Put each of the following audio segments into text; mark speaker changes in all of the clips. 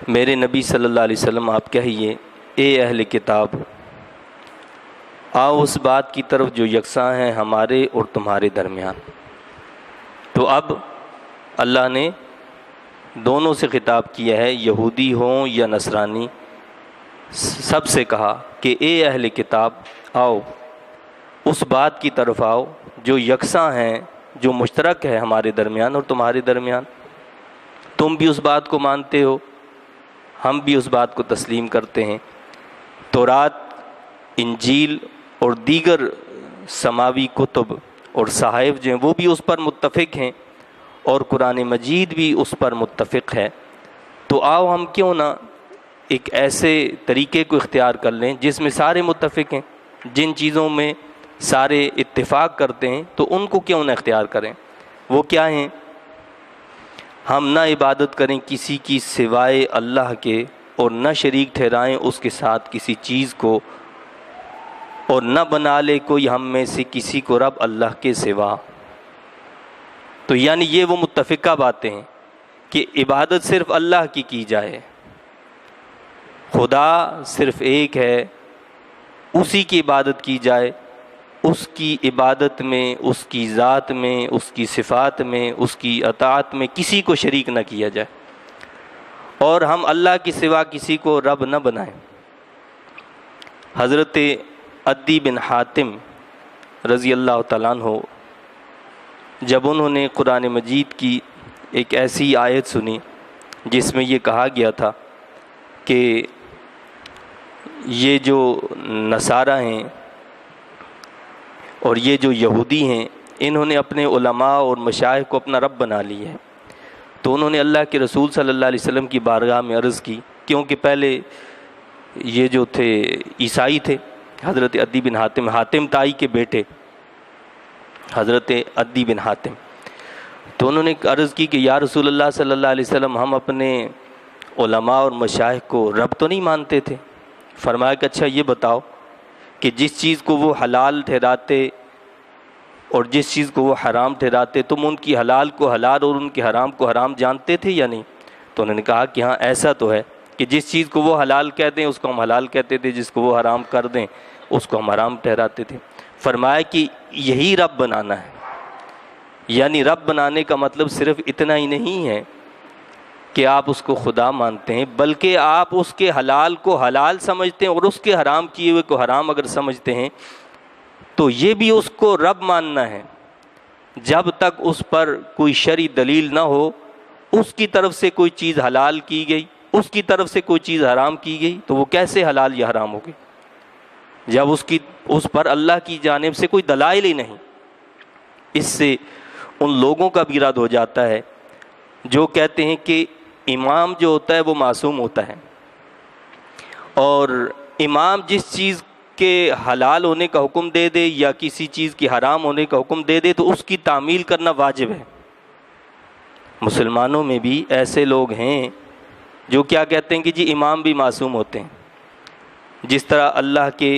Speaker 1: میرے نبی صلی اللہ علیہ وسلم آپ کہیے، اے اہل کتاب، آؤ اس بات کی طرف جو یکساں ہے ہمارے اور تمہارے درمیان۔ تو اب اللہ نے دونوں سے خطاب کیا ہے، یہودی ہوں یا نصرانی، سب سے کہا کہ اے اہل کتاب، آؤ اس بات کی طرف آؤ جو یکساں ہیں، جو مشترک ہے ہمارے درمیان اور تمہارے درمیان۔ تم بھی اس بات کو مانتے ہو، ہم بھی اس بات کو تسلیم کرتے ہیں۔ تورات، انجیل اور دیگر سماوی کتب اور صحائف جو ہیں وہ بھی اس پر متفق ہیں، اور قرآن مجید بھی اس پر متفق ہے۔ تو آؤ ہم کیوں نہ ایک ایسے طریقے کو اختیار کر لیں جس میں سارے متفق ہیں، جن چیزوں میں سارے اتفاق کرتے ہیں تو ان کو کیوں نہ اختیار کریں۔ وہ کیا ہیں؟ ہم نہ عبادت کریں کسی کی سوائے اللہ کے، اور نہ شریک ٹھہرائیں اس کے ساتھ کسی چیز کو، اور نہ بنا لے کوئی ہم میں سے کسی کو رب اللہ کے سوا۔ تو یعنی یہ وہ متفقہ باتیں ہیں کہ عبادت صرف اللہ کی جائے، خدا صرف ایک ہے، اسی کی عبادت کی جائے، اس کی عبادت میں، اس کی ذات میں، اس کی صفات میں، اس کی اطاعت میں کسی کو شریک نہ کیا جائے، اور ہم اللہ کے سوا کسی کو رب نہ بنائیں۔ حضرت عدی بن حاتم رضی اللہ تعالیٰ عنہ جب انہوں نے قرآن مجید کی ایک ایسی آیت سنی جس میں یہ کہا گیا تھا کہ یہ جو نصارہ ہیں اور یہ جو یہودی ہیں، انہوں نے اپنے علماء اور مشائخ کو اپنا رب بنا لیا ہے، تو انہوں نے اللہ کے رسول صلی اللہ علیہ وسلم کی بارگاہ میں عرض کی، کیونکہ پہلے یہ جو تھے عیسائی تھے، حضرت عدی بن حاتم، حاتم تائی کے بیٹے حضرت عدی بن حاتم، تو انہوں نے عرض کی کہ یا رسول اللہ صلی اللہ علیہ وسلم، ہم اپنے علماء اور مشائخ کو رب تو نہیں مانتے تھے۔ فرمایا کہ اچھا یہ بتاؤ کہ جس چیز کو وہ حلال ٹھہراتے اور جس چیز کو وہ حرام ٹھہراتے، تم ان کی حلال کو حلال اور ان کے حرام کو حرام جانتے تھے یا نہیں؟ تو انہوں نے کہا کہ ہاں ایسا تو ہے کہ جس چیز کو وہ حلال کہہ دیں اس کو ہم حلال کہتے تھے، جس کو وہ حرام کر دیں اس کو ہم حرام ٹھہراتے تھے۔ فرمایا کہ یہی رب بنانا ہے، یعنی رب بنانے کا مطلب صرف اتنا ہی نہیں ہے کہ آپ اس کو خدا مانتے ہیں، بلکہ آپ اس کے حلال کو حلال سمجھتے ہیں اور اس کے حرام کیے ہوئے کو حرام اگر سمجھتے ہیں تو یہ بھی اس کو رب ماننا ہے، جب تک اس پر کوئی شرعی دلیل نہ ہو، اس کی طرف سے کوئی چیز حلال کی گئی، اس کی طرف سے کوئی چیز حرام کی گئی تو وہ کیسے حلال یا حرام ہوگی جب اس پر اللہ کی جانب سے کوئی دلائل ہی نہیں۔ اس سے ان لوگوں کا بھی رد ہو جاتا ہے جو کہتے ہیں کہ امام جو ہوتا ہے وہ معصوم ہوتا ہے، اور امام جس چیز کے حلال ہونے کا حکم دے دے یا کسی چیز کی حرام ہونے کا حکم دے دے تو اس کی تعمیل کرنا واجب ہے۔ مسلمانوں میں بھی ایسے لوگ ہیں جو کیا کہتے ہیں کہ جی امام بھی معصوم ہوتے ہیں، جس طرح اللہ کے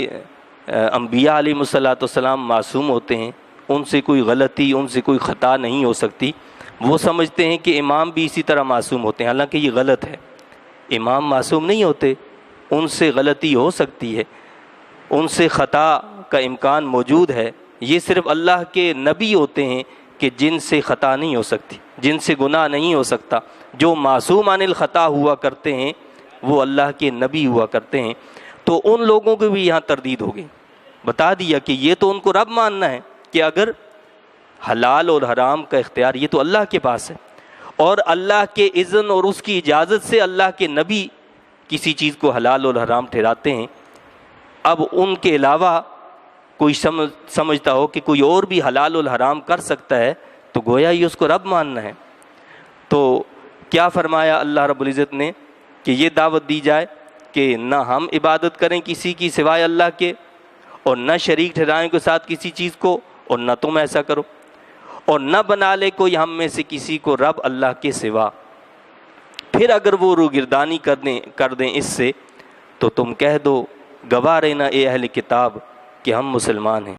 Speaker 1: انبیاء علیہ الصلوۃ والسلام معصوم ہوتے ہیں، ان سے کوئی غلطی، ان سے کوئی خطا نہیں ہو سکتی، وہ سمجھتے ہیں کہ امام بھی اسی طرح معصوم ہوتے ہیں، حالانکہ یہ غلط ہے۔ امام معصوم نہیں ہوتے، ان سے غلطی ہو سکتی ہے، ان سے خطا کا امکان موجود ہے، یہ صرف اللہ کے نبی ہوتے ہیں کہ جن سے خطا نہیں ہو سکتی، جن سے گناہ نہیں ہو سکتا۔ جو معصوم عن الخطا ہوا کرتے ہیں وہ اللہ کے نبی ہوا کرتے ہیں۔ تو ان لوگوں کو بھی یہاں تردید ہو گئی، بتا دیا کہ یہ تو ان کو رب ماننا ہے کہ اگر حلال اور حرام کا اختیار یہ تو اللہ کے پاس ہے، اور اللہ کے اذن اور اس کی اجازت سے اللہ کے نبی کسی چیز کو حلال اور حرام ٹھہراتے ہیں۔ اب ان کے علاوہ کوئی سمجھتا ہو کہ کوئی اور بھی حلال اور حرام کر سکتا ہے تو گویا یہ اس کو رب ماننا ہے۔ تو کیا فرمایا اللہ رب العزت نے کہ یہ دعوت دی جائے کہ نہ ہم عبادت کریں کسی کی سوائے اللہ کے، اور نہ شریک ٹھہرائیں کے ساتھ کسی چیز کو، اور نہ تم ایسا کرو، اور نہ بنا لے کوئی ہم میں سے کسی کو رب اللہ کے سوا۔ پھر اگر وہ روگردانی کر دیں اس سے تو تم کہہ دو، گواہ رہنا اے اہل کتاب کہ ہم مسلمان ہیں۔